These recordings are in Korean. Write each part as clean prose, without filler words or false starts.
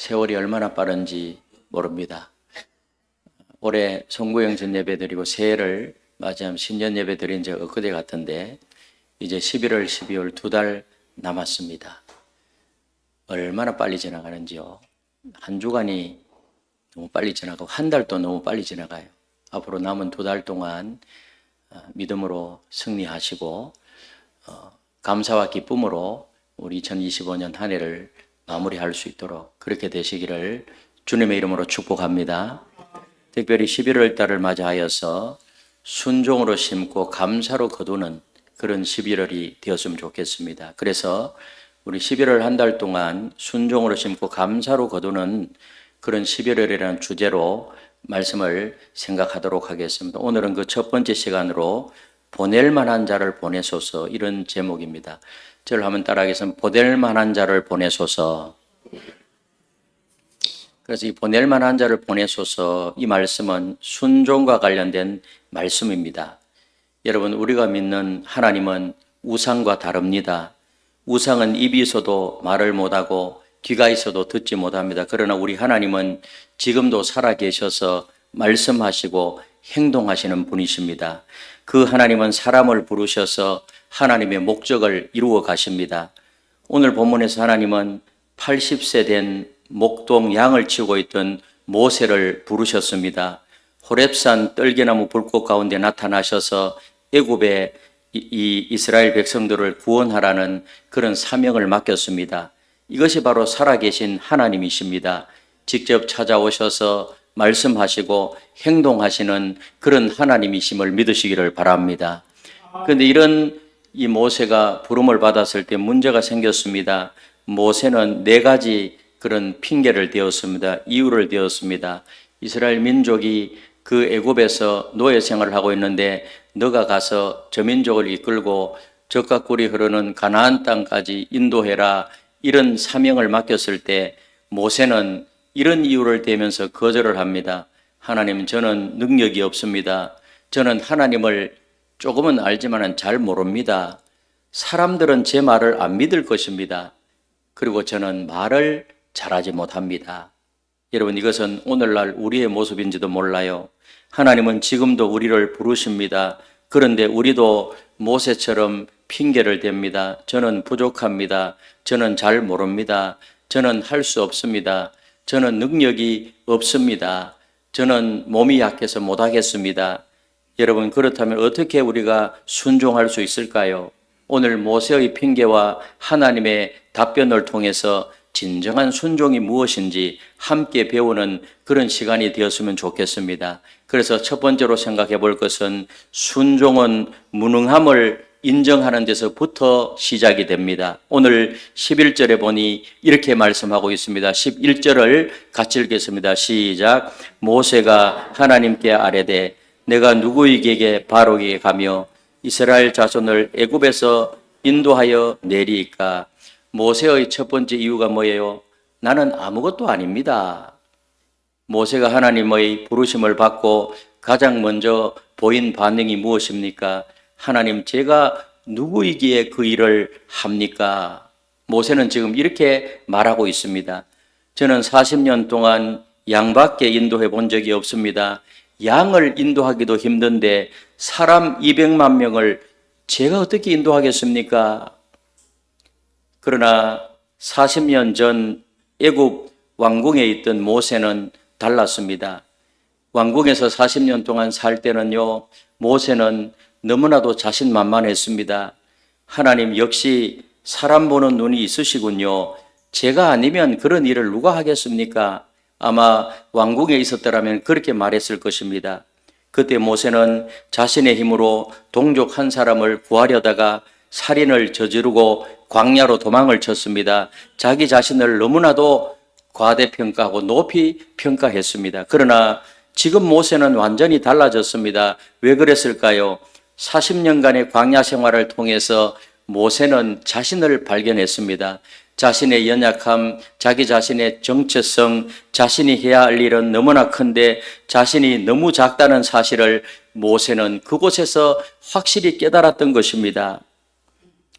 세월이 얼마나 빠른지 모릅니다. 올해 송구영전 예배 드리고 새해를 맞이하면 신년 예배 드린 지 엊그제 같은데 이제 11월, 12월 2달 남았습니다. 얼마나 빨리 지나가는지요. 한 주간이 너무 빨리 지나가고 한 달도 너무 빨리 지나가요. 앞으로 남은 2달 동안 믿음으로 승리하시고 감사와 기쁨으로 우리 2025년 한 해를 마무리할 수 있도록 그렇게 되시기를 주님의 이름으로 축복합니다. 특별히 11월 달을 맞이하여서 순종으로 심고 감사로 거두는 그런 11월이 되었으면 좋겠습니다. 그래서 우리 11월 한 달 동안 순종으로 심고 감사로 거두는 그런 11월이라는 주제로 말씀을 생각하도록 하겠습니다. 오늘은 그 첫 번째 시간으로 보낼 만한 자를 보내소서, 이런 제목입니다. 저를 한번 따라하겠습니다. 보낼 만한 자를 보내소서. 그래서 이 보낼 만한 자를 보내소서, 이 말씀은 순종과 관련된 말씀입니다. 여러분, 우리가 믿는 하나님은 우상과 다릅니다. 우상은 입이 있어도 말을 못하고 귀가 있어도 듣지 못합니다. 그러나 우리 하나님은 지금도 살아계셔서 말씀하시고 행동하시는 분이십니다. 그 하나님은 사람을 부르셔서 하나님의 목적을 이루어 가십니다. 오늘 본문에서 하나님은 80세 된 목동 양을 치고 있던 모세를 부르셨습니다. 호렙산 떨기나무 불꽃 가운데 나타나셔서 애굽의 이 이스라엘 백성들을 구원하라는 그런 사명을 맡겼습니다. 이것이 바로 살아계신 하나님이십니다. 직접 찾아오셔서 말씀하시고 행동하시는 그런 하나님이심을 믿으시기를 바랍니다. 그런데 이런 이 모세가 부름을 받았을 때 문제가 생겼습니다. 모세는 4가지 그런 핑계를 대었습니다. 이유를 대었습니다. 이스라엘 민족이 그 애굽에서 노예 생활을 하고 있는데 너가 가서 저 민족을 이끌고 젖과 꿀이 흐르는 가나안 땅까지 인도해라, 이런 사명을 맡겼을 때 모세는 이런 이유를 대면서 거절을 합니다. 하나님, 저는 능력이 없습니다. 저는 하나님을 조금은 알지만 잘 모릅니다. 사람들은 제 말을 안 믿을 것입니다. 그리고 저는 말을 잘하지 못합니다. 여러분, 이것은 오늘날 우리의 모습인지도 몰라요. 하나님은 지금도 우리를 부르십니다. 그런데 우리도 모세처럼 핑계를 댑니다. 저는 부족합니다. 저는 잘 모릅니다. 저는 할 수 없습니다. 저는 능력이 없습니다. 저는 몸이 약해서 못하겠습니다. 여러분, 그렇다면 어떻게 우리가 순종할 수 있을까요? 오늘 모세의 핑계와 하나님의 답변을 통해서 진정한 순종이 무엇인지 함께 배우는 그런 시간이 되었으면 좋겠습니다. 그래서 첫 번째로 생각해 볼 것은 순종은 무능함을 인정하는 데서부터 시작이 됩니다. 오늘 11절에 보니 이렇게 말씀하고 있습니다. 11절을 같이 읽겠습니다. 시작. 모세가 하나님께 아뢰되 내가 누구에게 바로에게 가며 이스라엘 자손을 애굽에서 인도하여 내리이까? 모세의 첫 번째 이유가 뭐예요? 나는 아무것도 아닙니다. 모세가 하나님의 부르심을 받고 가장 먼저 보인 반응이 무엇입니까? 하나님, 제가 누구이기에 그 일을 합니까? 모세는 지금 이렇게 말하고 있습니다. 저는 40년 동안 양밖에 인도해 본 적이 없습니다. 양을 인도하기도 힘든데 사람 200만 명을 제가 어떻게 인도하겠습니까? 그러나 40년 전 애굽 왕궁에 있던 모세는 달랐습니다. 왕궁에서 40년 동안 살 때는요, 모세는 너무나도 자신만만했습니다. 하나님, 역시 사람 보는 눈이 있으시군요. 제가 아니면 그런 일을 누가 하겠습니까? 아마 왕궁에 있었더라면 그렇게 말했을 것입니다. 그때 모세는 자신의 힘으로 동족 한 사람을 구하려다가 살인을 저지르고 광야로 도망을 쳤습니다. 자기 자신을 너무나도 과대평가하고 높이 평가했습니다. 그러나 지금 모세는 완전히 달라졌습니다. 왜 그랬을까요? 40년간의 광야 생활을 통해서 모세는 자신을 발견했습니다. 자신의 연약함, 자기 자신의 정체성, 자신이 해야 할 일은 너무나 큰데 자신이 너무 작다는 사실을 모세는 그곳에서 확실히 깨달았던 것입니다.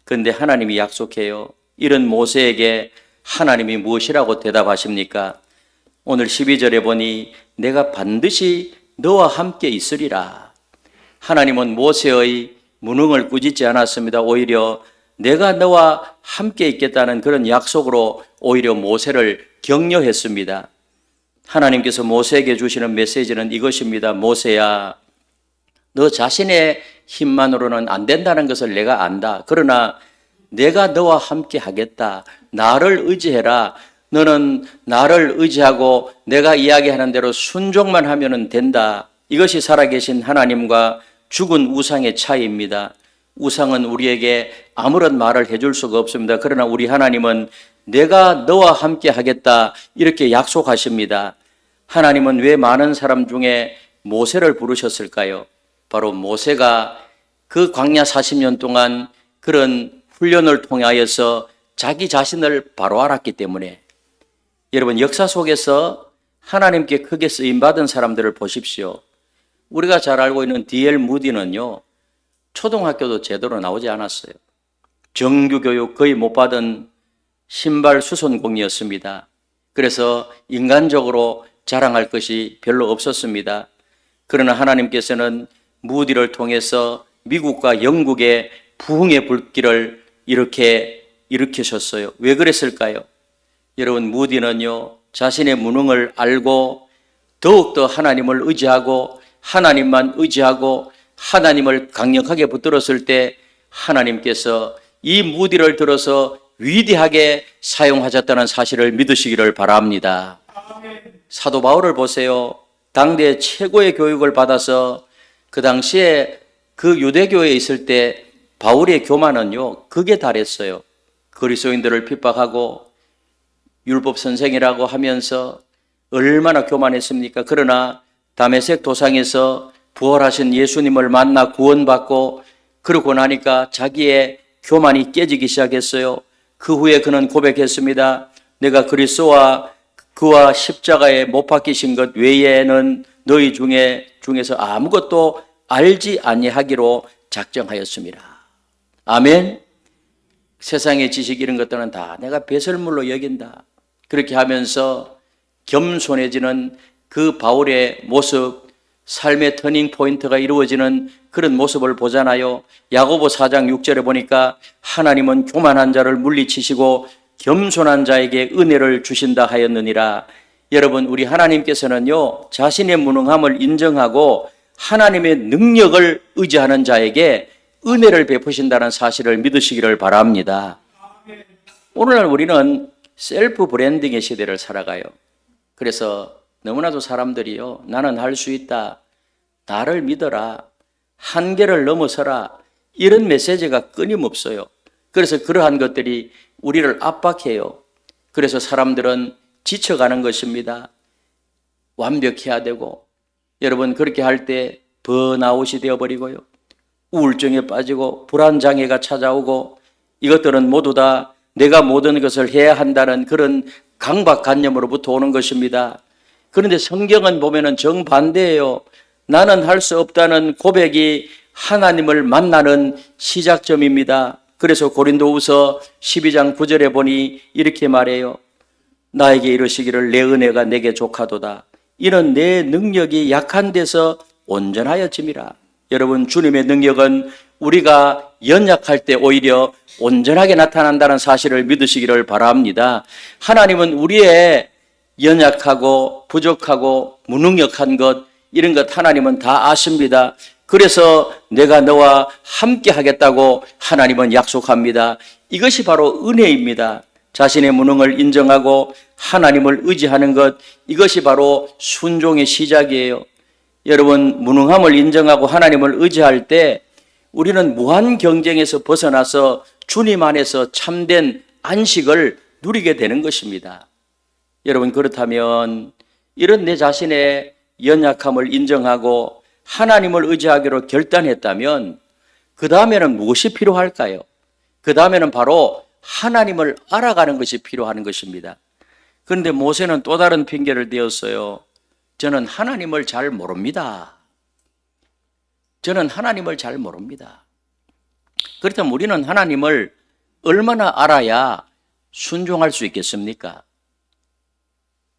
그런데 하나님이 약속해요. 이런 모세에게 하나님이 무엇이라고 대답하십니까? 오늘 12절에 보니 내가 반드시 너와 함께 있으리라. 하나님은 모세의 무능을 꾸짖지 않았습니다. 오히려 내가 너와 함께 있겠다는 그런 약속으로 오히려 모세를 격려했습니다. 하나님께서 모세에게 주시는 메시지는 이것입니다. 모세야, 너 자신의 힘만으로는 안 된다는 것을 내가 안다. 그러나 내가 너와 함께 하겠다. 나를 의지해라. 너는 나를 의지하고 내가 이야기하는 대로 순종만 하면 된다. 이것이 살아계신 하나님과 죽은 우상의 차이입니다. 우상은 우리에게 아무런 말을 해줄 수가 없습니다. 그러나 우리 하나님은 내가 너와 함께 하겠다 이렇게 약속하십니다. 하나님은 왜 많은 사람 중에 모세를 부르셨을까요? 바로 모세가 그 광야 40년 동안 그런 훈련을 통하여서 자기 자신을 바로 알았기 때문에. 여러분, 역사 속에서 하나님께 크게 쓰임받은 사람들을 보십시오. 우리가 잘 알고 있는 D.L. 무디는요, 초등학교도 제대로 나오지 않았어요. 정규교육 거의 못 받은 신발 수선공이었습니다. 그래서 인간적으로 자랑할 것이 별로 없었습니다. 그러나 하나님께서는 무디를 통해서 미국과 영국의 부흥의 불길을 이렇게 일으키셨어요. 왜 그랬을까요? 여러분, 무디는요, 자신의 무능을 알고 더욱더 하나님을 의지하고 하나님만 의지하고 하나님을 강력하게 붙들었을 때 하나님께서 이 무디를 들어서 위대하게 사용하셨다는 사실을 믿으시기를 바랍니다. 사도 바울을 보세요. 당대 최고의 교육을 받아서 그 당시에 그 유대교회에 있을 때 바울의 교만은요, 극에 달했어요. 그리스도인들을 핍박하고 율법 선생이라고 하면서 얼마나 교만했습니까? 그러나 다메섹 도상에서 부활하신 예수님을 만나 구원받고 그러고 나니까 자기의 교만이 깨지기 시작했어요. 그 후에 그는 고백했습니다. 내가 그리스도와 그와 십자가에 못 박히신 것 외에는 너희 중에서 아무것도 알지 아니하기로 작정하였습니다. 아멘. 세상의 지식 이런 것들은 다 내가 배설물로 여긴다. 그렇게 하면서 겸손해지는 그 바울의 모습, 삶의 터닝 포인트가 이루어지는 그런 모습을 보잖아요. 야고보 4장 6절에 보니까 하나님은 교만한 자를 물리치시고 겸손한 자에게 은혜를 주신다 하였느니라. 여러분, 우리 하나님께서는요, 자신의 무능함을 인정하고 하나님의 능력을 의지하는 자에게 은혜를 베푸신다는 사실을 믿으시기를 바랍니다. 오늘날 우리는 셀프 브랜딩의 시대를 살아가요. 그래서 너무나도 사람들이요, 나는 할 수 있다, 나를 믿어라, 한계를 넘어서라, 이런 메시지가 끊임없어요. 그래서 그러한 것들이 우리를 압박해요. 그래서 사람들은 지쳐가는 것입니다. 완벽해야 되고, 여러분, 그렇게 할 때 번아웃이 되어버리고요, 우울증에 빠지고 불안장애가 찾아오고, 이것들은 모두 다 내가 모든 것을 해야 한다는 그런 강박관념으로부터 오는 것입니다. 그런데 성경은 보면은 정반대예요. 나는 할 수 없다는 고백이 하나님을 만나는 시작점입니다. 그래서 고린도후서 12장 9절에 보니 이렇게 말해요. 나에게 이르시기를 내 은혜가 내게 족하도다. 이는 내 능력이 약한 데서 온전하여짐이라. 여러분, 주님의 능력은 우리가 연약할 때 오히려 온전하게 나타난다는 사실을 믿으시기를 바랍니다. 하나님은 우리의 연약하고 부족하고 무능력한 것, 이런 것 하나님은 다 아십니다. 그래서 내가 너와 함께 하겠다고 하나님은 약속합니다. 이것이 바로 은혜입니다. 자신의 무능을 인정하고 하나님을 의지하는 것, 이것이 바로 순종의 시작이에요. 여러분, 무능함을 인정하고 하나님을 의지할 때 우리는 무한 경쟁에서 벗어나서 주님 안에서 참된 안식을 누리게 되는 것입니다. 여러분, 그렇다면 이런 내 자신의 연약함을 인정하고 하나님을 의지하기로 결단했다면 그 다음에는 무엇이 필요할까요? 그 다음에는 바로 하나님을 알아가는 것이 필요한 것입니다. 그런데 모세는 또 다른 핑계를 대었어요. 저는 하나님을 잘 모릅니다. 저는 하나님을 잘 모릅니다. 그렇다면 우리는 하나님을 얼마나 알아야 순종할 수 있겠습니까?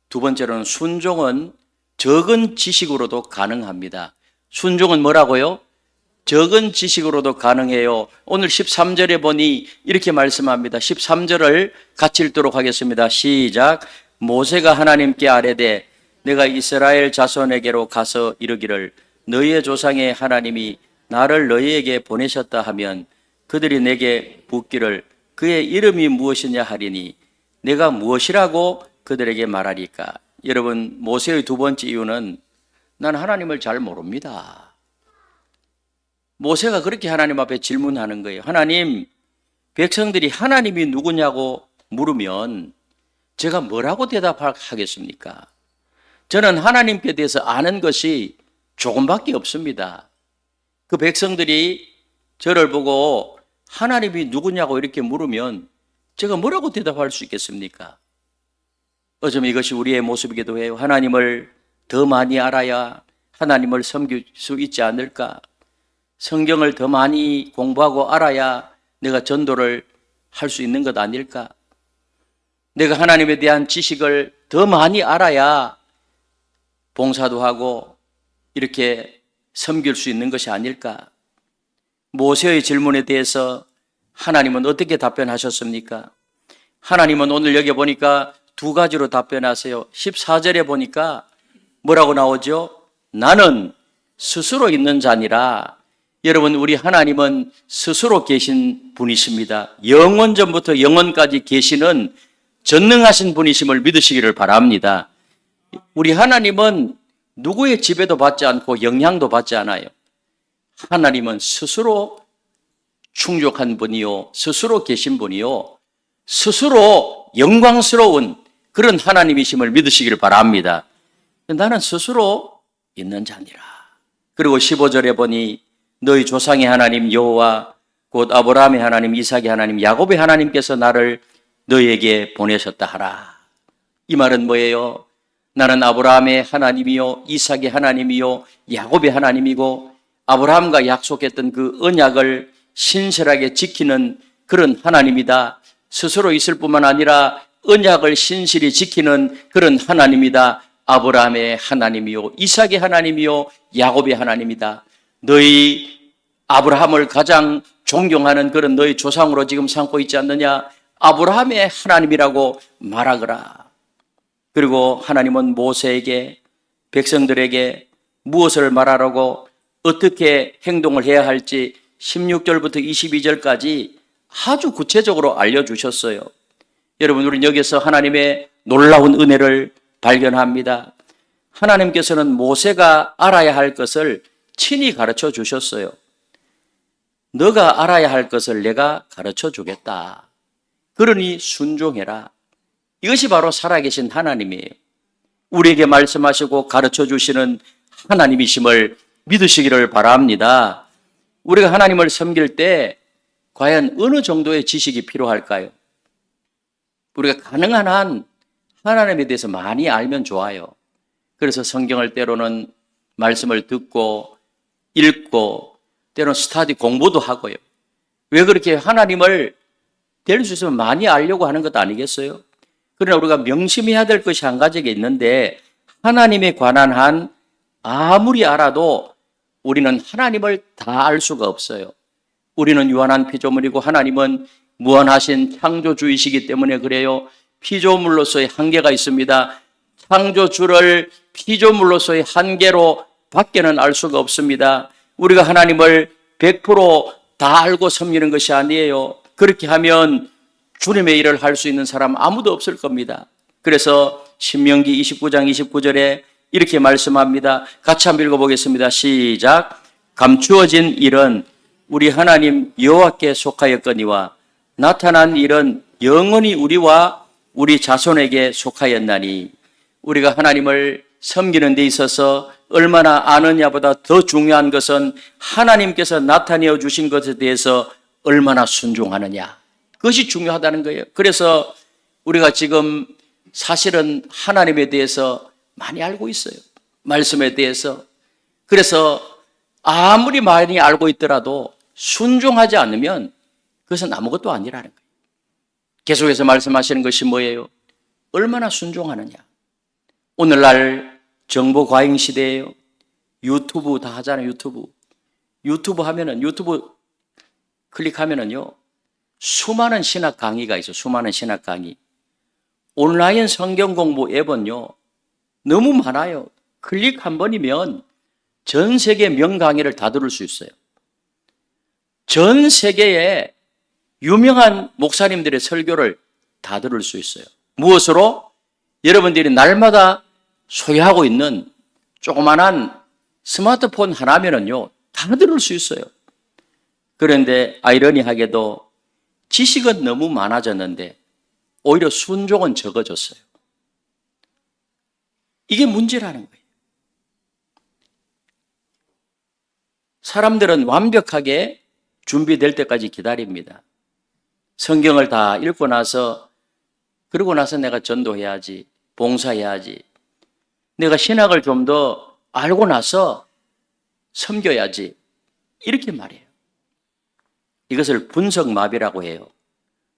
두 번째로는 순종은 적은 지식으로도 가능합니다. 순종은 뭐라고요? 적은 지식으로도 가능해요. 오늘 13절에 보니 이렇게 말씀합니다. 13절을 같이 읽도록 하겠습니다. 시작. 모세가 하나님께 아뢰되 내가 이스라엘 자손에게로 가서 이르기를 너희의 조상의 하나님이 나를 너희에게 보내셨다 하면 그들이 내게 묻기를 그의 이름이 무엇이냐 하리니 내가 무엇이라고 그들에게 말하리까? 여러분, 모세의 두 번째 이유는 난 하나님을 잘 모릅니다. 모세가 그렇게 하나님 앞에 질문하는 거예요. 하나님, 백성들이 하나님이 누구냐고 물으면 제가 뭐라고 대답하겠습니까? 저는 하나님께 대해서 아는 것이 조금밖에 없습니다. 그 백성들이 저를 보고 하나님이 누구냐고 이렇게 물으면 제가 뭐라고 대답할 수 있겠습니까? 어쩌면 이것이 우리의 모습이기도 해요. 하나님을 더 많이 알아야 하나님을 섬길 수 있지 않을까? 성경을 더 많이 공부하고 알아야 내가 전도를 할 수 있는 것 아닐까? 내가 하나님에 대한 지식을 더 많이 알아야 봉사도 하고 이렇게 섬길 수 있는 것이 아닐까? 모세의 질문에 대해서 하나님은 어떻게 답변하셨습니까? 하나님은 오늘 여기 보니까 두 가지로 답변하세요. 14절에 보니까 뭐라고 나오죠? 나는 스스로 있는 자니라. 여러분, 우리 하나님은 스스로 계신 분이십니다. 영원 전부터 영원까지 계시는 전능하신 분이심을 믿으시기를 바랍니다. 우리 하나님은 누구의 지배도 받지 않고 영향도 받지 않아요. 하나님은 스스로 충족한 분이요, 스스로 계신 분이요, 스스로 영광스러운 그런 하나님이심을 믿으시기를 바랍니다. 나는 스스로 있는 자니라. 그리고 15절에 보니 너희 조상의 하나님 여호와 곧 아브라함의 하나님, 이삭의 하나님, 야곱의 하나님께서 나를 너희에게 보내셨다 하라. 이 말은 뭐예요? 나는 아브라함의 하나님이요, 이삭의 하나님이요, 야곱의 하나님이고 아브라함과 약속했던 그 언약을 신실하게 지키는 그런 하나님이다. 스스로 있을 뿐만 아니라 언약을 신실히 지키는 그런 하나님이다. 아브라함의 하나님이요, 이삭의 하나님이요, 야곱의 하나님이다. 너희 아브라함을 가장 존경하는 그런 너희 조상으로 지금 삼고 있지 않느냐? 아브라함의 하나님이라고 말하거라. 그리고 하나님은 모세에게, 백성들에게 무엇을 말하라고 어떻게 행동을 해야 할지 16절부터 22절까지 아주 구체적으로 알려주셨어요. 여러분, 우리는 여기서 하나님의 놀라운 은혜를 발견합니다. 하나님께서는 모세가 알아야 할 것을 친히 가르쳐 주셨어요. 너가 알아야 할 것을 내가 가르쳐 주겠다. 그러니 순종해라. 이것이 바로 살아계신 하나님이에요. 우리에게 말씀하시고 가르쳐 주시는 하나님이심을 믿으시기를 바랍니다. 우리가 하나님을 섬길 때 과연 어느 정도의 지식이 필요할까요? 우리가 가능한 한 하나님에 대해서 많이 알면 좋아요. 그래서 성경을 때로는 말씀을 듣고 읽고 때로는 스터디 공부도 하고요. 왜 그렇게 하나님을 될 수 있으면 많이 알려고 하는 것 아니겠어요? 그러나 우리가 명심해야 될 것이 한 가지가 있는데 하나님에 관한 한 아무리 알아도 우리는 하나님을 다 알 수가 없어요. 우리는 유한한 피조물이고 하나님은 무한하신 창조주이시기 때문에 그래요. 피조물로서의 한계가 있습니다. 창조주를 피조물로서의 한계로 밖에는 알 수가 없습니다. 우리가 하나님을 100%다 알고 섬기는 것이 아니에요. 그렇게 하면 주님의 일을 할 수 있는 사람 아무도 없을 겁니다. 그래서 신명기 29장 29절에 이렇게 말씀합니다. 같이 한번 읽어보겠습니다. 시작. 감추어진 일은 우리 하나님 여호와께 속하였거니와 나타난 일은 영원히 우리와 우리 자손에게 속하였나니. 우리가 하나님을 섬기는 데 있어서 얼마나 아느냐보다 더 중요한 것은 하나님께서 나타내어 주신 것에 대해서 얼마나 순종하느냐. 그것이 중요하다는 거예요. 그래서 우리가 지금 사실은 하나님에 대해서 많이 알고 있어요. 말씀에 대해서. 그래서 아무리 많이 알고 있더라도 순종하지 않으면 그것은 아무것도 아니라는 거예요. 계속해서 말씀하시는 것이 뭐예요? 얼마나 순종하느냐. 오늘날 정보 과잉 시대예요. 유튜브 다 하잖아요. 유튜브 하면은, 유튜브 클릭하면은요, 수많은 신학 강의가 있어요. 수많은 신학 강의. 온라인 성경 공부 앱은요, 너무 많아요. 클릭 한 번이면 전 세계 명강의를 다 들을 수 있어요. 전 세계의 유명한 목사님들의 설교를 다 들을 수 있어요. 무엇으로? 여러분들이 날마다 소유하고 있는 조그만한 스마트폰 하나면은요, 다 들을 수 있어요. 그런데 아이러니하게도 지식은 너무 많아졌는데 오히려 순종은 적어졌어요. 이게 문제라는 거예요. 사람들은 완벽하게 준비될 때까지 기다립니다. 성경을 다 읽고 나서, 그러고 나서 내가 전도해야지, 봉사해야지, 내가 신학을 좀 더 알고 나서 섬겨야지, 이렇게 말해요. 이것을 분석마비라고 해요.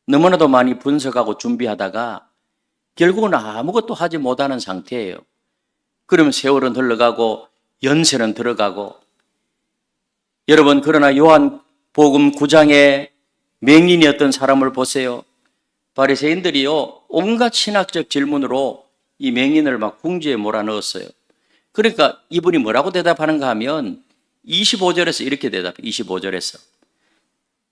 너무나도 많이 분석하고 준비하다가 결국은 아무것도 하지 못하는 상태예요. 그러면 세월은 흘러가고 연세는 들어가고. 여러분, 그러나 요한복음 9장에 맹인이었던 사람을 보세요. 바리새인들이요, 온갖 신학적 질문으로 이 맹인을 막 궁지에 몰아넣었어요. 그러니까 이분이 뭐라고 대답하는가 하면 25절에서 이렇게 대답해요. 25절에서.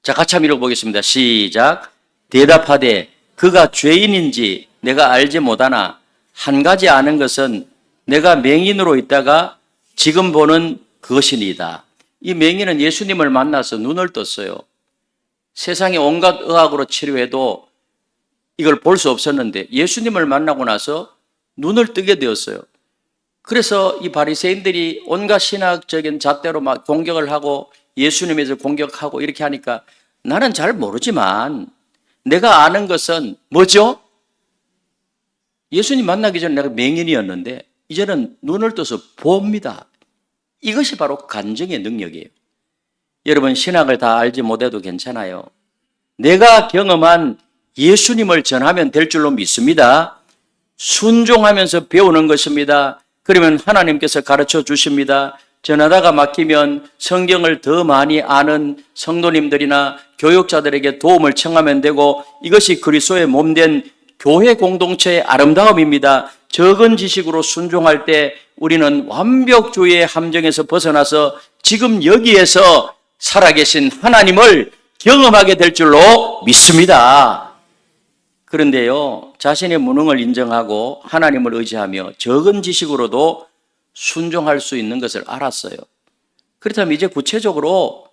자, 같이 한번 읽어보겠습니다. 시작. 대답하되 그가 죄인인지 내가 알지 못하나 한 가지 아는 것은 내가 맹인으로 있다가 지금 보는 그것이니이다. 이 맹인은 예수님을 만나서 눈을 떴어요. 세상의 온갖 의학으로 치료해도 이걸 볼 수 없었는데 예수님을 만나고 나서 눈을 뜨게 되었어요. 그래서 이 바리새인들이 온갖 신학적인 잣대로 막 공격을 하고 예수님에 대해서 공격하고 이렇게 하니까 나는 잘 모르지만 내가 아는 것은 뭐죠? 예수님 만나기 전에 내가 맹인이었는데 이제는 눈을 떠서 봅니다. 이것이 바로 간증의 능력이에요. 여러분, 신학을 다 알지 못해도 괜찮아요. 내가 경험한 예수님을 전하면 될 줄로 믿습니다. 순종하면서 배우는 것입니다. 그러면 하나님께서 가르쳐 주십니다. 전하다가 막히면 성경을 더 많이 아는 성도님들이나 교육자들에게 도움을 청하면 되고, 이것이 그리스도의 몸된 교회 공동체의 아름다움입니다. 적은 지식으로 순종할 때 우리는 완벽주의의 함정에서 벗어나서 지금 여기에서 살아계신 하나님을 경험하게 될 줄로 믿습니다. 그런데요, 자신의 무능을 인정하고 하나님을 의지하며 적은 지식으로도 순종할 수 있는 것을 알았어요. 그렇다면 이제 구체적으로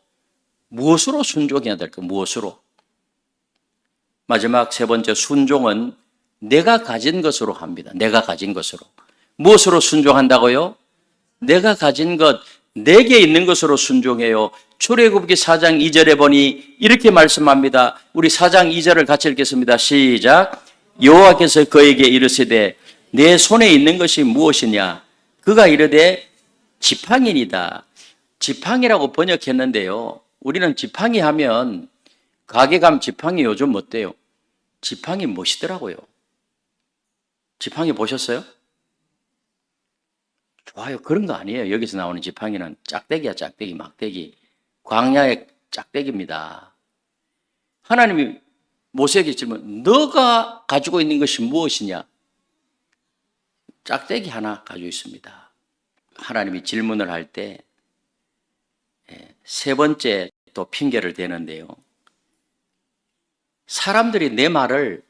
무엇으로 순종해야 될까? 무엇으로? 마지막 세 번째, 순종은 내가 가진 것으로 합니다. 내가 가진 것으로. 무엇으로 순종한다고요? 내가 가진 것, 내게 있는 것으로 순종해요. 출애굽기 4장 2절에 보니 이렇게 말씀합니다. 우리 4장 2절을 같이 읽겠습니다. 시작. 여호와께서 그에게 이르시되 내 손에 있는 것이 무엇이냐? 그가 이르되 지팡이니이다. 지팡이라고 번역했는데요, 우리는 지팡이 하면 가게 가면 지팡이 요즘 어때요? 지팡이 멋있더라고요. 지팡이 보셨어요? 좋아요. 그런 거 아니에요. 여기서 나오는 지팡이는 짝대기야, 짝대기, 막대기. 광야의 짝대기입니다. 하나님이 모세에게 질문, 너가 가지고 있는 것이 무엇이냐? 짝대기 하나 가지고 있습니다. 하나님이 질문을 할 때 세 번째 또 핑계를 대는데요, 사람들이 내 말을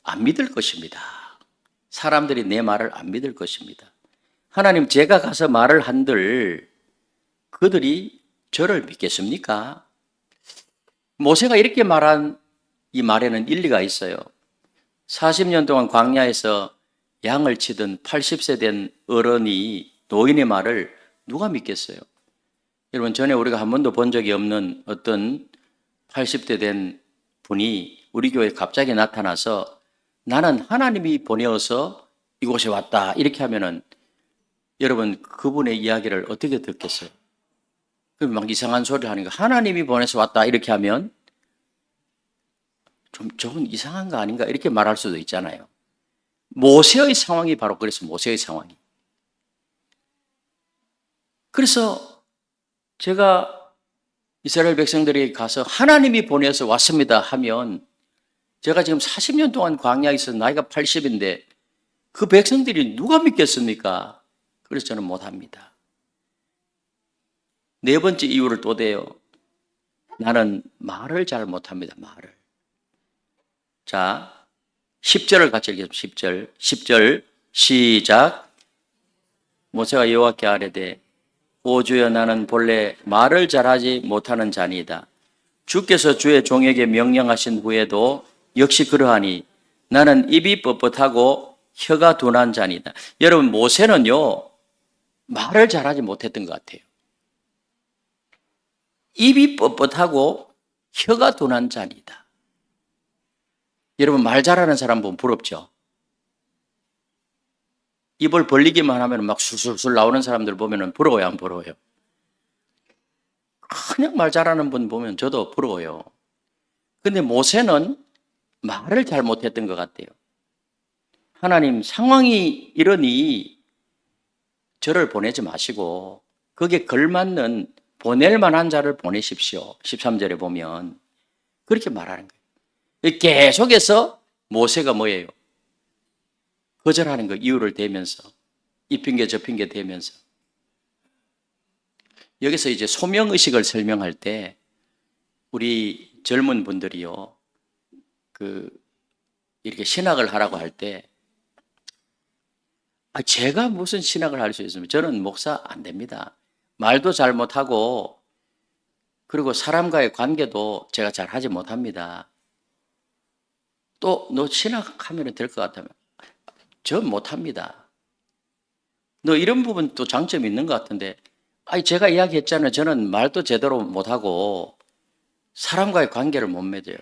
안 믿을 것입니다. 사람들이 내 말을 안 믿을 것입니다. 하나님, 제가 가서 말을 한들 그들이 저를 믿겠습니까? 모세가 이렇게 말한 이 말에는 일리가 있어요. 40년 동안 광야에서 양을 치던 80세 된 어른이 노인의 말을 누가 믿겠어요? 여러분, 전에 우리가 한 번도 본 적이 없는 어떤 80대 된 분이 우리 교회에 갑자기 나타나서 나는 하나님이 보내어서 이곳에 왔다 이렇게 하면은 여러분, 그분의 이야기를 어떻게 듣겠어요? 그럼 막 이상한 소리를 하는 거, 하나님이 보내서 왔다 이렇게 하면 좀 저건 이상한 거 아닌가 이렇게 말할 수도 있잖아요. 모세의 상황이 바로 그래서 모세의 상황이. 그래서 제가 이스라엘 백성들이 가서 하나님이 보내서 왔습니다 하면 제가 지금 40년 동안 광야에 있어서 나이가 80인데 그 백성들이 누가 믿겠습니까? 그래서 저는 못합니다. 네 번째 이유를 또 대요. 나는 말을 잘 못합니다. 말을. 자, 10절을 같이 읽겠습니다. 10절 시작. 모세가 여호와께 아뢰되 오 주여 나는 본래 말을 잘하지 못하는 자니이다. 주께서 주의 종에게 명령하신 후에도 역시 그러하니 나는 입이 뻣뻣하고 혀가 둔한 자니다. 여러분 모세는요 말을 잘하지 못했던 것 같아요. 입이 뻣뻣하고 혀가 둔한 자니다. 여러분 말 잘하는 사람 보면 부럽죠? 입을 벌리기만 하면 막 술술술 나오는 사람들 보면 부러워요, 안 부러워요? 그냥 말 잘하는 분 보면 저도 부러워요. 근데 모세는 말을 잘 못했던 것 같아요. 하나님 상황이 이러니 저를 보내지 마시고 거기에 걸맞는 보낼 만한 자를 보내십시오. 13절에 보면 그렇게 말하는 거예요. 계속해서 모세가 뭐예요? 거절하는 거 이유를 대면서 이 핑계 저 핑계 대면서 여기서 이제 소명의식을 설명할 때 우리 젊은 분들이요 이렇게 신학을 하라고 할 때 제가 무슨 신학을 할 수 있습니까? 저는 목사 안 됩니다. 말도 잘 못하고 그리고 사람과의 관계도 제가 잘 하지 못합니다. 또 너 신학하면 될 것 같다면 저 못합니다. 너 이런 부분 또 장점이 있는 것 같은데 제가 이야기했잖아요. 저는 말도 제대로 못하고 사람과의 관계를 못 맺어요.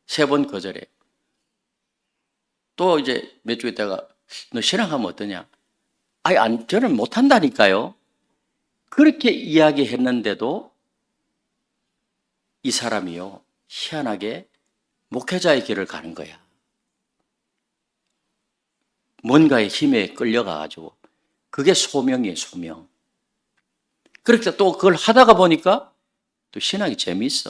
3번 거절해요. 또 이제 몇 주 있다가 너 신학하면 어떠냐? 저는 못한다니까요. 그렇게 이야기했는데도 이 사람이요 희한하게 목회자의 길을 가는 거야. 뭔가의 힘에 끌려가가지고 그게 소명이에요, 소명. 그렇게 또 그걸 하다가 보니까 또 신학이 재미있어.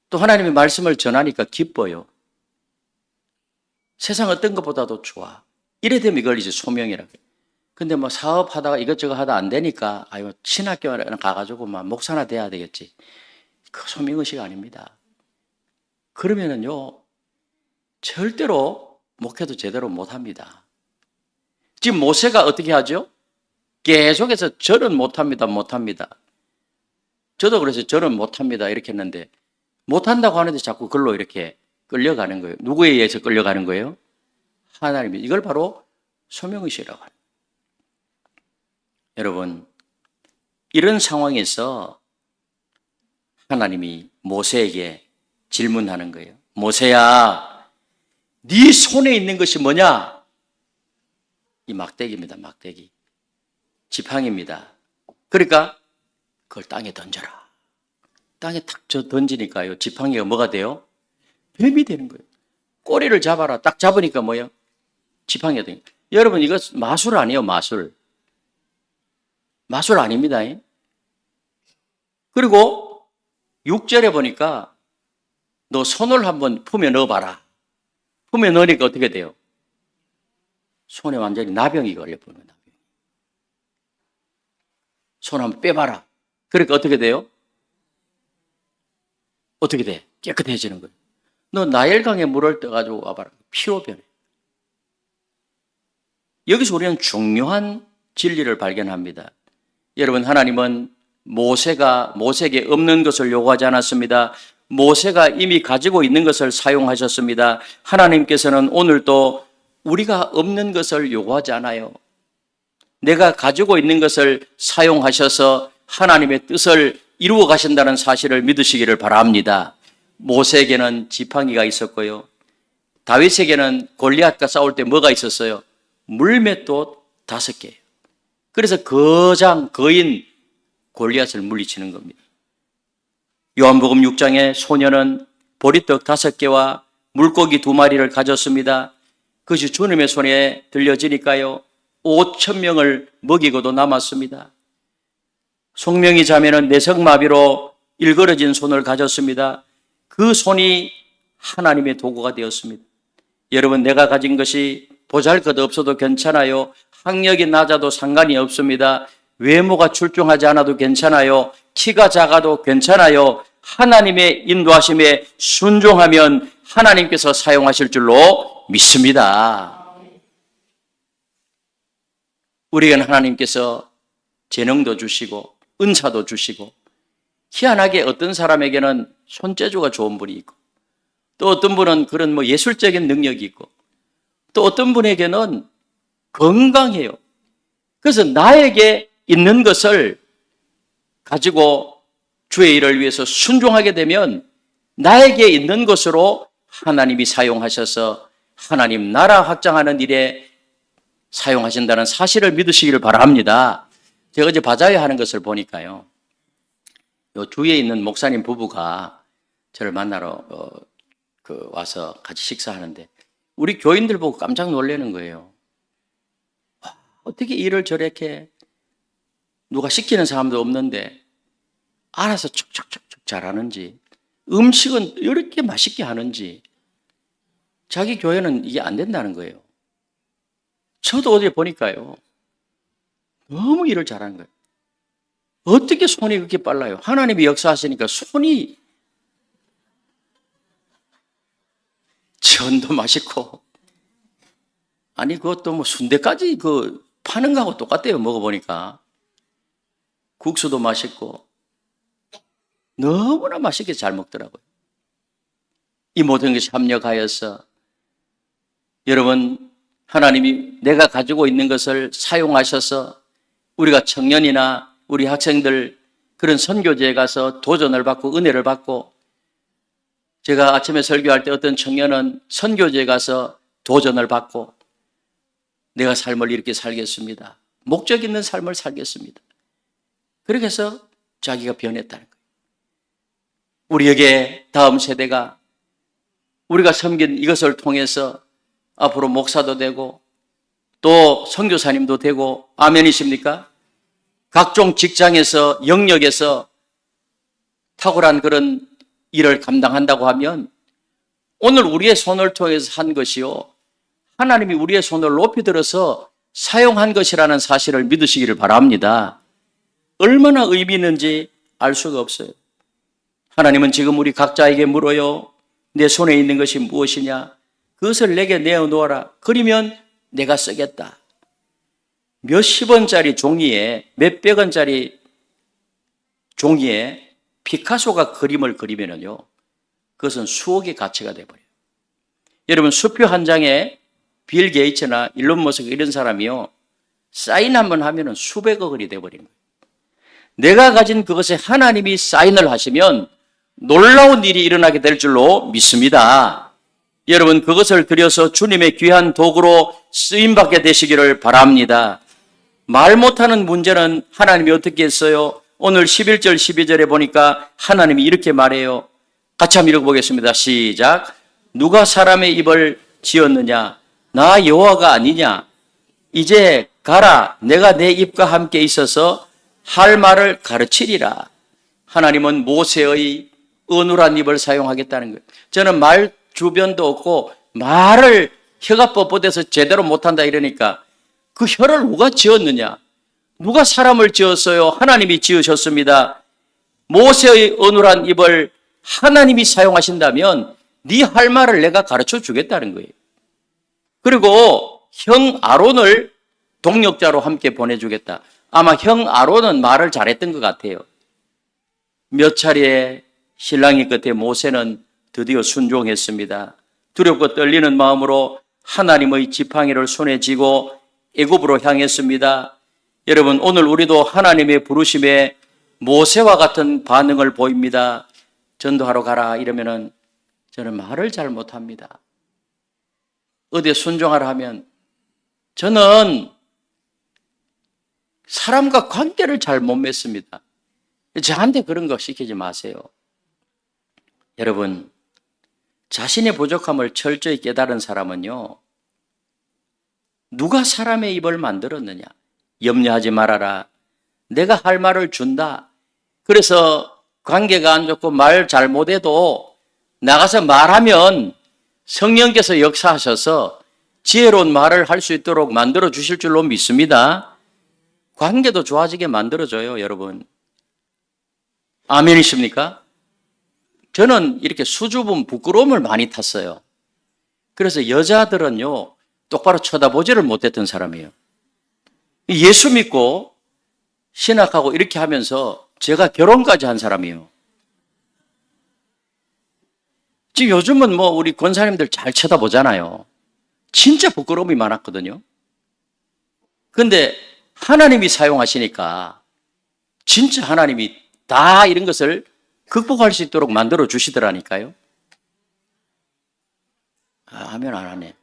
또 하나님의 말씀을 전하니까 기뻐요. 세상 어떤 것보다도 좋아. 이래 되면 이걸 이제 소명이라고 해요. 근데 뭐 사업하다가 이것저것 하다 안 되니까 신학교 가가지고 막 목사나 돼야 되겠지. 그 소명의식 아닙니다. 그러면은요 절대로 목회도 제대로 못합니다. 지금 모세가 어떻게 하죠? 계속해서 저는 못합니다. 저도 그래서 저는 못합니다 이렇게 했는데 못한다고 하는데 자꾸 글로 이렇게 끌려가는 거예요. 누구에 의해서 끌려가는 거예요? 하나님이. 이걸 바로 소명의식이라고 합니다. 여러분 이런 상황에서 하나님이 모세에게 질문하는 거예요. 모세야 네 손에 있는 것이 뭐냐? 이 막대기입니다. 막대기. 지팡이입니다. 그러니까 그걸 땅에 던져라. 땅에 탁 던지니까요. 지팡이가 뭐가 돼요? 뱀이 되는 거예요. 꼬리를 잡아라. 딱 잡으니까 뭐예요? 지팡이가 돼요. 여러분 이거 마술 아니에요. 마술 아닙니다. 그리고 6절에 보니까 너 손을 한번 품에 넣어봐라. 품에 넣으니까 어떻게 돼요? 손에 완전히 나병이 걸려버려요. 나병. 손 한번 빼봐라. 그러니까 어떻게 돼요? 어떻게 돼? 깨끗해지는 거예요. 너 나일강에 물을 떠가지고 와봐라. 피로 변해. 여기서 우리는 중요한 진리를 발견합니다. 여러분 하나님은 모세에게 없는 것을 요구하지 않았습니다. 모세가 이미 가지고 있는 것을 사용하셨습니다. 하나님께서는 오늘도 우리가 없는 것을 요구하지 않아요. 내가 가지고 있는 것을 사용하셔서 하나님의 뜻을 이루어 가신다는 사실을 믿으시기를 바랍니다. 모세에게는 지팡이가 있었고요. 다윗에게는 골리앗과 싸울 때 뭐가 있었어요? 물맷돌 5개예요. 그래서 거인 골리앗을 물리치는 겁니다. 요한복음 6장에 소녀는 보리떡 5개와 물고기 2마리를 가졌습니다. 그것이 주님의 손에 들려지니까요, 5,000명을 먹이고도 남았습니다. 송명이 자매는 내성마비로 일그러진 손을 가졌습니다. 그 손이 하나님의 도구가 되었습니다. 여러분, 내가 가진 것이 보잘것 없어도 괜찮아요. 학력이 낮아도 상관이 없습니다. 외모가 출중하지 않아도 괜찮아요. 키가 작아도 괜찮아요. 하나님의 인도하심에 순종하면 하나님께서 사용하실 줄로 믿습니다. 우리에게는 하나님께서 재능도 주시고 은사도 주시고, 희한하게 어떤 사람에게는 손재주가 좋은 분이 있고, 또 어떤 분은 그런 예술적인 능력이 있고, 또 어떤 분에게는 건강해요. 그래서 나에게 있는 것을 가지고 주의 일을 위해서 순종하게 되면 나에게 있는 것으로 하나님이 사용하셔서 하나님 나라 확장하는 일에 사용하신다는 사실을 믿으시기를 바랍니다. 제가 어제 바자회 하는 것을 보니까요, 요 주위에 있는 목사님 부부가 저를 만나러 와서 같이 식사하는데 우리 교인들 보고 깜짝 놀라는 거예요. 어떻게 일을 저렇게 누가 시키는 사람도 없는데 알아서 척척척척 잘하는지, 음식은 이렇게 맛있게 하는지. 자기 교회는 이게 안 된다는 거예요. 저도 어제 보니까요, 너무 일을 잘하는 거예요. 어떻게 손이 그렇게 빨라요? 하나님이 역사하시니까 손이, 전도 맛있고, 아니 그것도 순대까지 파는 거하고 똑같대요. 먹어보니까 국수도 맛있고 너무나 맛있게 잘 먹더라고요. 이 모든 것이 합력하여서 여러분, 하나님이 내가 가지고 있는 것을 사용하셔서 우리가 청년이나 우리 학생들 그런 선교제에 가서 도전을 받고 은혜를 받고, 제가 아침에 설교할 때 어떤 청년은 선교제에 가서 도전을 받고 내가 삶을 이렇게 살겠습니다. 목적 있는 삶을 살겠습니다. 그렇게 해서 자기가 변했다는 거예요. 우리에게 다음 세대가 우리가 섬긴 이것을 통해서 앞으로 목사도 되고 또 선교사님도 되고, 아멘이십니까? 각종 직장에서 영역에서 탁월한 그런 일을 감당한다고 하면 오늘 우리의 손을 통해서 한 것이요, 하나님이 우리의 손을 높이 들어서 사용한 것이라는 사실을 믿으시기를 바랍니다. 얼마나 의미 있는지 알 수가 없어요. 하나님은 지금 우리 각자에게 물어요. 내 손에 있는 것이 무엇이냐? 그것을 내게 내어놓아라. 그러면 내가 쓰겠다. 몇십 원짜리 종이에, 몇백 원짜리 종이에 피카소가 그림을 그리면요, 그것은 수억의 가치가 돼버려요. 여러분, 수표 한 장에 빌 게이츠나 일론 머스크 이런 사람이요, 사인 한번 하면은 수백억 원이 돼버린 거예요. 내가 가진 그것에 하나님이 사인을 하시면 놀라운 일이 일어나게 될 줄로 믿습니다. 여러분, 그것을 들여서 주님의 귀한 도구로 쓰임받게 되시기를 바랍니다. 말 못하는 문제는 하나님이 어떻게 했어요? 오늘 11절 12절에 보니까 하나님이 이렇게 말해요. 같이 한번 읽어보겠습니다. 시작. 누가 사람의 입을 지었느냐? 나 여호와가 아니냐? 이제 가라. 내가 내 입과 함께 있어서 할 말을 가르치리라. 하나님은 모세의 어눌한 입을 사용하겠다는 거예요. 저는 말 주변도 없고 말을 혀가 뻣뻣해서 제대로 못한다 이러니까, 그 혀를 누가 지었느냐? 누가 사람을 지었어요? 하나님이 지으셨습니다. 모세의 어눌한 입을 하나님이 사용하신다면 네 할 말을 내가 가르쳐 주겠다는 거예요. 그리고 형 아론을 동역자로 함께 보내주겠다. 아마 형 아론은 말을 잘했던 것 같아요. 몇 차례 신랑이 끝에 모세는 드디어 순종했습니다. 두렵고 떨리는 마음으로 하나님의 지팡이를 손에 쥐고 애굽으로 향했습니다. 여러분, 오늘 우리도 하나님의 부르심에 모세와 같은 반응을 보입니다. 전도하러 가라 이러면은 저는 말을 잘 못합니다. 어디에 순종하라 하면 저는 사람과 관계를 잘 못 맺습니다. 저한테 그런 거 시키지 마세요. 여러분, 자신의 부족함을 철저히 깨달은 사람은요, 누가 사람의 입을 만들었느냐? 염려하지 말아라. 내가 할 말을 준다. 그래서 관계가 안 좋고 말 잘못해도 나가서 말하면 성령께서 역사하셔서 지혜로운 말을 할 수 있도록 만들어 주실 줄로 믿습니다. 관계도 좋아지게 만들어줘요, 여러분. 아멘이십니까? 저는 이렇게 수줍음, 부끄러움을 많이 탔어요. 그래서 여자들은요, 똑바로 쳐다보지를 못했던 사람이에요. 예수 믿고 신학하고 이렇게 하면서 제가 결혼까지 한 사람이에요. 지금 요즘은 뭐 우리 권사님들 잘 쳐다보잖아요. 진짜 부끄러움이 많았거든요. 근데 하나님이 사용하시니까 진짜 하나님이 다 이런 것을 극복할 수 있도록 만들어 주시더라니까요. 하면 안 하네.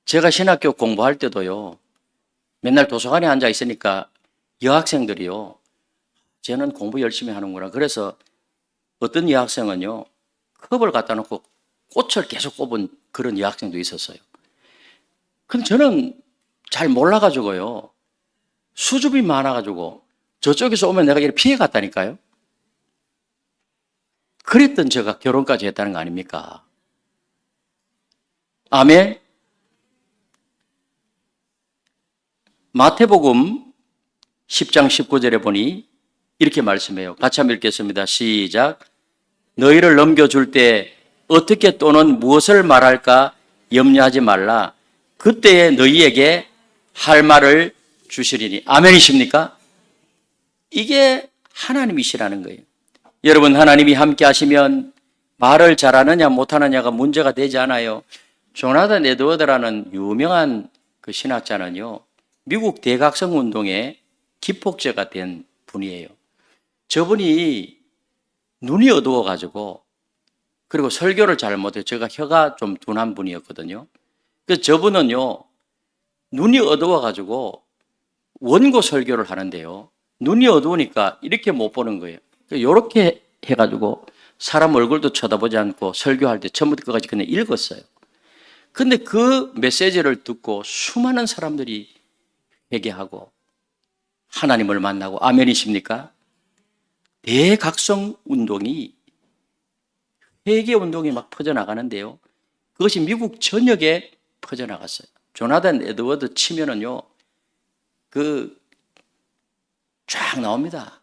제가 신학교 공부할 때도요, 맨날 도서관에 앉아 있으니까 여학생들이요, 쟤는 공부 열심히 하는구나. 그래서 어떤 여학생은요, 컵을 갖다 놓고 꽃을 계속 꼽은 그런 여학생도 있었어요. 근데 저는 잘 몰라가지고요, 수줍이 많아가지고 저쪽에서 오면 내가 이렇게 피해갔다니까요. 그랬던 제가 결혼까지 했다는 거 아닙니까? 아멘. 마태복음 10장 19절에 보니 이렇게 말씀해요. 같이 한번 읽겠습니다. 시작. 너희를 넘겨줄 때 어떻게 또는 무엇을 말할까 염려하지 말라. 그때에 너희에게 할 말을 주시리니. 아멘이십니까? 이게 하나님이시라는 거예요. 여러분, 하나님이 함께 하시면 말을 잘하느냐 못하느냐가 문제가 되지 않아요. 조나단 에드워드라는 유명한 그 신학자는요, 미국 대각성 운동의 기폭제가 된 분이에요. 저분이 눈이 어두워가지고, 그리고 설교를 잘 못해요. 제가 혀가 좀 둔한 분이었거든요. 그래서 저분은요, 눈이 어두워가지고 원고 설교를 하는데요, 눈이 어두우니까 이렇게 못 보는 거예요. 이렇게 해가지고 사람 얼굴도 쳐다보지 않고 설교할 때 처음부터 끝까지 그냥 읽었어요. 근데 그 메시지를 듣고 수많은 사람들이 회개하고 하나님을 만나고, 아멘이십니까? 대각성 운동이, 회개 운동이 막 퍼져나가는데요, 그것이 미국 전역에 퍼져나갔어요. 조나단 에드워드 치면은요, 쫙 나옵니다.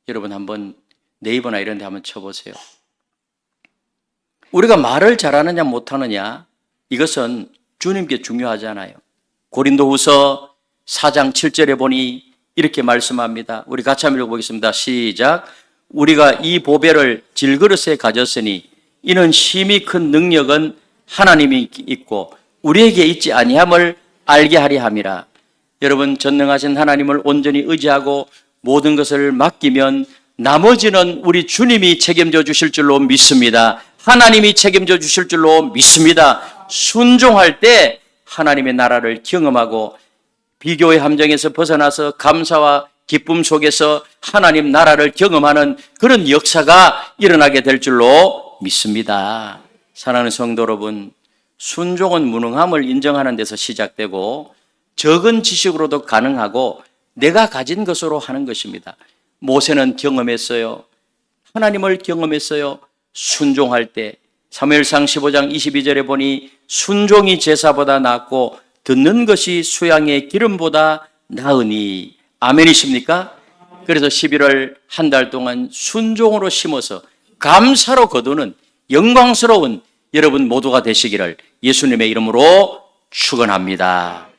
여러분 한번 네이버나 이런 데 한번 쳐보세요. 우리가 말을 잘하느냐 못하느냐, 이것은 주님께 중요하지 않아요. 고린도후서 4장 7절에 보니 이렇게 말씀합니다. 우리 같이 한번 읽어보겠습니다. 시작. 우리가 이 보배를 질그릇에 가졌으니 이는 심히 큰 능력은 하나님이 있고 우리에게 있지 아니함을 알게 하려 함이라. 여러분, 전능하신 하나님을 온전히 의지하고 모든 것을 맡기면 나머지는 우리 주님이 책임져 주실 줄로 믿습니다. 하나님이 책임져 주실 줄로 믿습니다. 순종할 때 하나님의 나라를 경험하고 비교의 함정에서 벗어나서 감사와 기쁨 속에서 하나님 나라를 경험하는 그런 역사가 일어나게 될 줄로 믿습니다. 사랑하는 성도 여러분, 순종은 무능함을 인정하는 데서 시작되고 적은 지식으로도 가능하고 내가 가진 것으로 하는 것입니다. 모세는 경험했어요. 하나님을 경험했어요. 순종할 때. 사무엘상 15장 22절에 보니 순종이 제사보다 낫고 듣는 것이 수양의 기름보다 나으니. 아멘이십니까? 그래서 11월 한 달 동안 순종으로 심어서 감사로 거두는 영광스러운 여러분 모두가 되시기를 예수님의 이름으로 축원합니다.